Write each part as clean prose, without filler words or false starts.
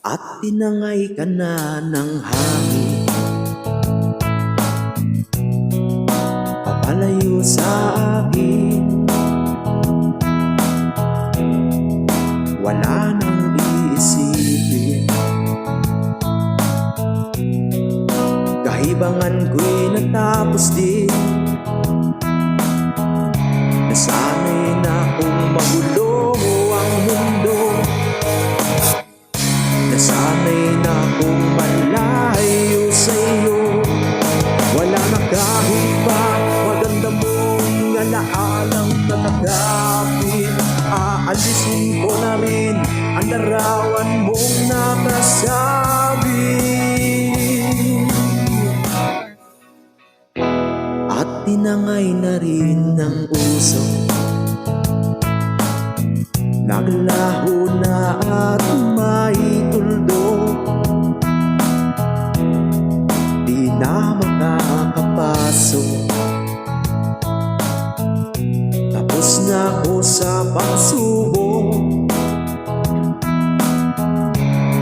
at tinangay ka na ng hangin, papalayo sa akin. Wala nang iisipin, kahibangan ko'y natapos din. Nasanay na kung magulo ang mundo, nasanay na kung malayo sa'yo. Wala na kahit pa maganda mong alaalang tatanggapin. Aalisin ko na rin ang larawan mong nakasabi, at tinangay na rin ng uso. Naglaho na at may tuldok, di na makakapasok. Tapos na ako sa pagsubok,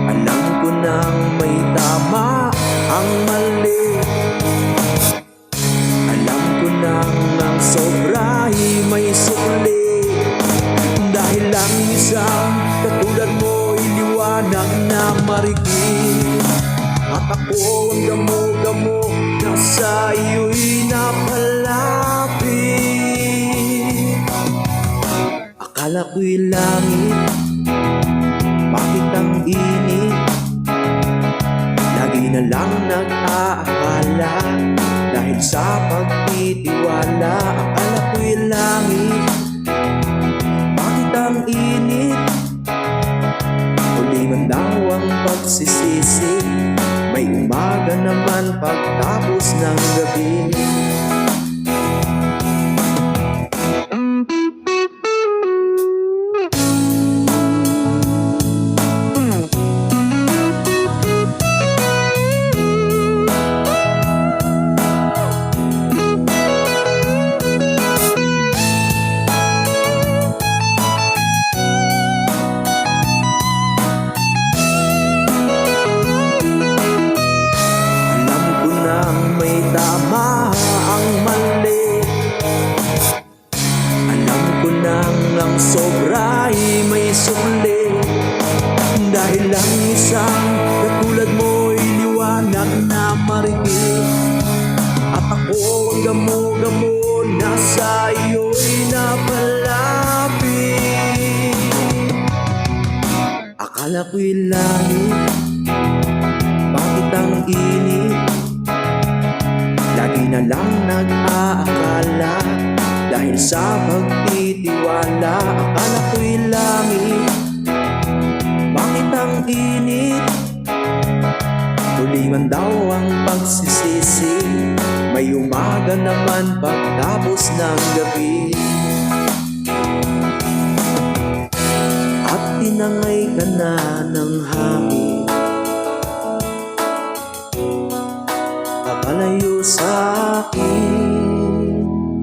alam ko nang may tama ang mali. Alam ko nang ang sobra ay may sukli. Dahil lang isang katulad mo iliwanag na marikit, at ako ang damo-damo na sa iyo'y napalapit. Akala ko'y langit, bakit ang init? Lagi na lang nag-aakala, dahil sa pagtitiwala. Akala ko'y langit, bakit ang init? Huli man daw ang pagsisisi, may umaga naman pagtapos ng gabi. Tama ang mali, alam ko nang ang sobra ay may sukli. Dahil lang isang katulad mo'y liwanag na marikit, at ako ang gamo-gamo na sa iyo'y napalapit. Akala ko'y langit, bakit ang init? Lagi na lang nag-aakala, dahil sa pagtitiwala. Akala ko'y langit, bakit ang init? Huli man daw ang pagsisisi, may umaga naman pagtapos ng gabi. At tinangay ka na ng hangin,